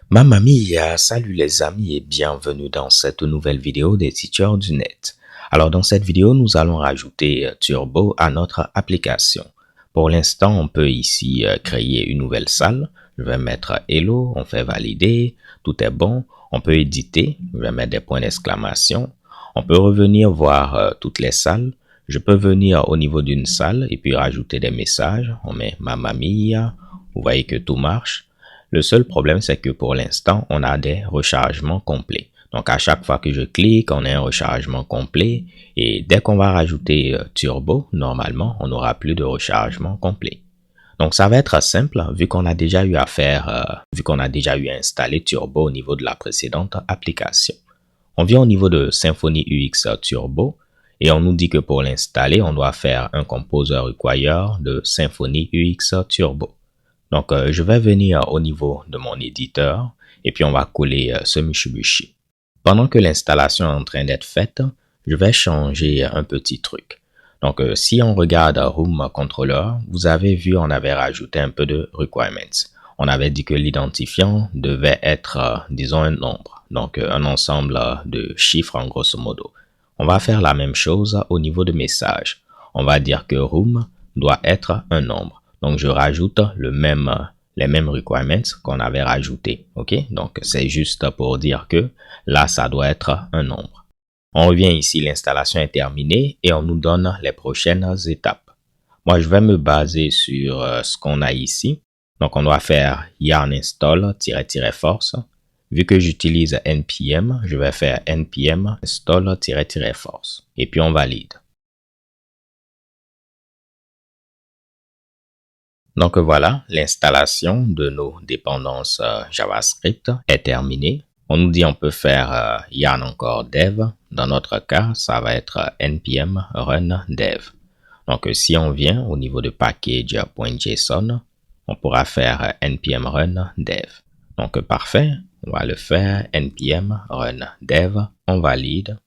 Mamma mia, salut les amis et bienvenue dans cette nouvelle vidéo des Teachers du Net. Alors dans cette vidéo, nous allons rajouter Turbo à notre application. Pour l'instant, on peut ici créer une nouvelle salle. Je vais mettre Hello, on fait valider, tout est bon. On peut éditer, je vais mettre des points d'exclamation. On peut revenir voir toutes les salles. Je peux venir au niveau d'une salle et puis rajouter des messages. On met Mamma mia, vous voyez que tout marche. Le seul problème, c'est que pour l'instant, on a des rechargements complets. Donc, à chaque fois que je clique, on a un rechargement complet. Et dès qu'on va rajouter Turbo, normalement, on n'aura plus de rechargement complet. Donc, ça va être simple, vu qu'on a déjà eu à installer Turbo au niveau de la précédente application. On vient au niveau de Symfony UX Turbo et on nous dit que pour l'installer, on doit faire un Composer Require de Symfony UX Turbo. Donc, je vais venir au niveau de mon éditeur et puis on va coller ce Mitsubishi. Pendant que l'installation est en train d'être faite, je vais changer un petit truc. Donc, si on regarde Room Controller, vous avez vu, on avait rajouté un peu de requirements. On avait dit que l'identifiant devait être, disons, un nombre. Donc, un ensemble de chiffres en grosso modo. On va faire la même chose au niveau de message. On va dire que Room doit être un nombre. Donc, je rajoute les mêmes requirements qu'on avait rajoutés. OK? Donc, c'est juste pour dire que là, ça doit être un nombre. On revient ici, l'installation est terminée et on nous donne les prochaines étapes. Moi, je vais me baser sur ce qu'on a ici. Donc, on doit faire yarn install --force. Vu que j'utilise npm, je vais faire npm install --force. Et puis, on valide. Donc voilà, l'installation de nos dépendances JavaScript est terminée. On nous dit on peut faire yarn encore dev. Dans notre cas, ça va être npm run dev. Donc si on vient au niveau de package.json, on pourra faire npm run dev. Donc parfait, on va le faire npm run dev, on valide.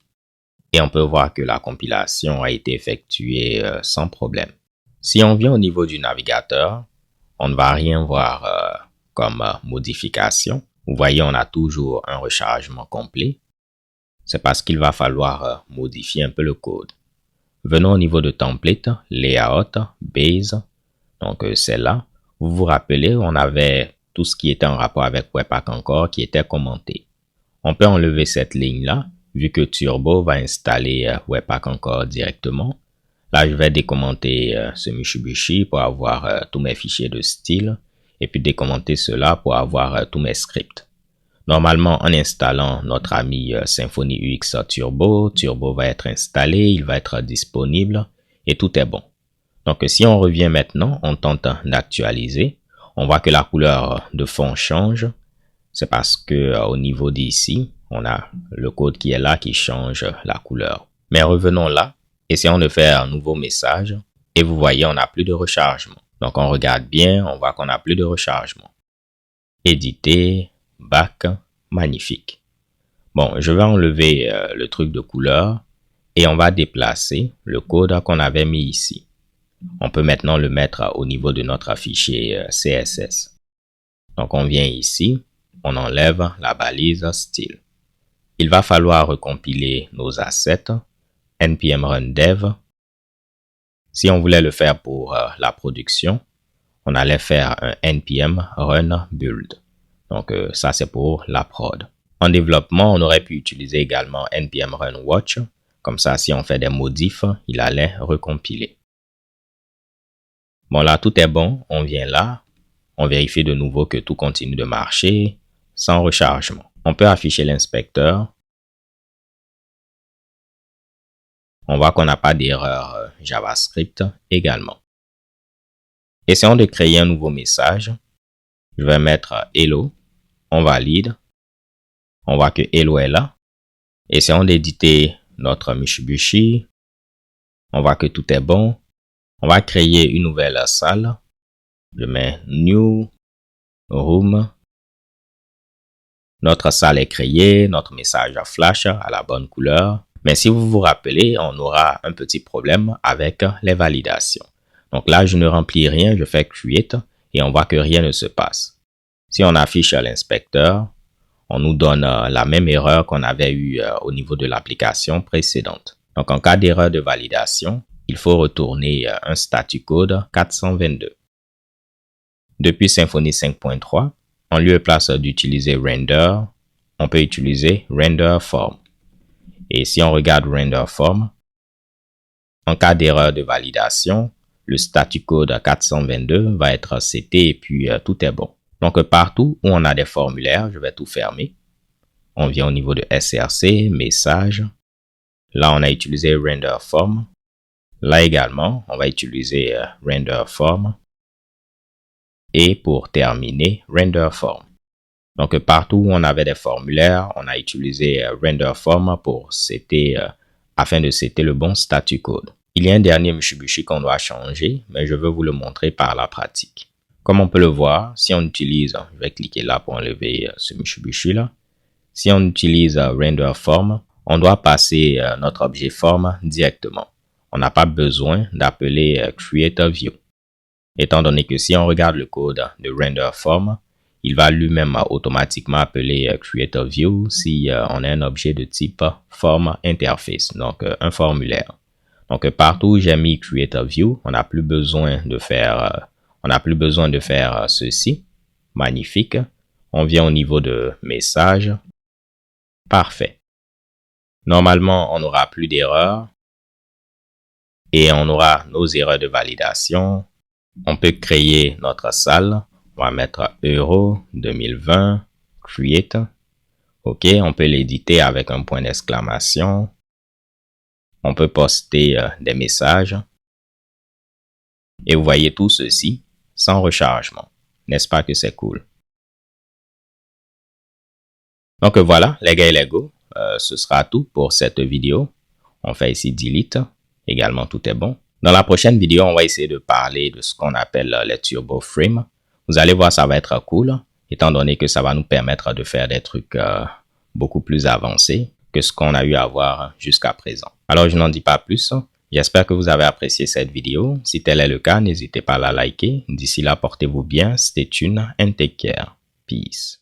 Et on peut voir que la compilation a été effectuée sans problème. Si on vient au niveau du navigateur, on ne va rien voir comme modification. Vous voyez, on a toujours un rechargement complet. C'est parce qu'il va falloir modifier un peu le code. Venons au niveau de template, layout, base. Donc, c'est là. Vous vous rappelez, on avait tout ce qui était en rapport avec Webpack encore qui était commenté. On peut enlever cette ligne-là, vu que Turbo va installer Webpack encore directement. Là, je vais décommenter ce Mitsubishi pour avoir tous mes fichiers de style et puis décommenter cela pour avoir tous mes scripts. Normalement, en installant notre ami Symfony UX Turbo, Turbo va être installé, il va être disponible et tout est bon. Donc, si on revient maintenant, on tente d'actualiser. On voit que la couleur de fond change. C'est parce que au niveau d'ici, on a le code qui est là qui change la couleur. Mais revenons là. Essayons de faire un nouveau message et vous voyez, on n'a plus de rechargement. Donc, on regarde bien, on voit qu'on n'a plus de rechargement. Éditer, back, magnifique. Bon, je vais enlever le truc de couleur et on va déplacer le code qu'on avait mis ici. On peut maintenant le mettre au niveau de notre fichier CSS. Donc, on vient ici, on enlève la balise style. Il va falloir recompiler nos assets. npm run dev. Si on voulait le faire pour la production, on allait faire un npm run build. Donc ça c'est pour la prod. En développement, on aurait pu utiliser également npm run watch. Comme ça, si on fait des modifs, il allait recompiler. Bon là, tout est bon. On vient là. On vérifie de nouveau que tout continue de marcher sans rechargement. On peut afficher l'inspecteur. On voit qu'on n'a pas d'erreur JavaScript également. Essayons de créer un nouveau message. Je vais mettre Hello. On valide. On voit que Hello est là. Essayons d'éditer notre Mitsubishi. On voit que tout est bon. On va créer une nouvelle salle. Je mets New Room. Notre salle est créée. Notre message flash à la bonne couleur. Mais si vous vous rappelez, on aura un petit problème avec les validations. Donc là, je ne remplis rien, je fais Create et on voit que rien ne se passe. Si on affiche l'inspecteur, on nous donne la même erreur qu'on avait eue au niveau de l'application précédente. Donc, en cas d'erreur de validation, il faut retourner un statut code 422. Depuis Symfony 5.3, en lieu et place d'utiliser Render, on peut utiliser Render Form. Et si on regarde Render Form, en cas d'erreur de validation, le statut code 422 va être seté et puis tout est bon. Donc, partout où on a des formulaires, je vais tout fermer. On vient au niveau de SRC, message. Là, on a utilisé Render Form. Là également, on va utiliser Render Form. Et pour terminer, Render Form. Donc, partout où on avait des formulaires, on a utilisé Render Form pour setter, afin de setter le bon statut code. Il y a un dernier Mitsubishi qu'on doit changer, mais je veux vous le montrer par la pratique. Comme on peut le voir, si on utilise, je vais cliquer là pour enlever ce Mitsubishi là. Si on utilise Render Form, on doit passer notre objet Form directement. On n'a pas besoin d'appeler Create View. Étant donné que si on regarde le code de Render Form, il va lui-même automatiquement appeler Create View si on a un objet de type Form Interface, donc un formulaire. Donc partout où j'ai mis Create View, on n'a plus besoin de faire ceci. Magnifique. On vient au niveau de message. Parfait. Normalement, on n'aura plus d'erreurs et on aura nos erreurs de validation. On peut créer notre salle. On va mettre Euro 2020 Create. OK, on peut l'éditer avec un point d'exclamation. On peut poster des messages. Et vous voyez tout ceci sans rechargement. N'est-ce pas que c'est cool? Donc voilà, les gars et les go, ce sera tout pour cette vidéo. On fait ici Delete. Également, tout est bon. Dans la prochaine vidéo, on va essayer de parler de ce qu'on appelle les Turbo Frame. Vous allez voir, ça va être cool, étant donné que ça va nous permettre de faire des trucs beaucoup plus avancés que ce qu'on a eu à voir jusqu'à présent. Alors, je n'en dis pas plus. J'espère que vous avez apprécié cette vidéo. Si tel est le cas, n'hésitez pas à la liker. D'ici là, portez-vous bien. Stay tuned and take care. Peace.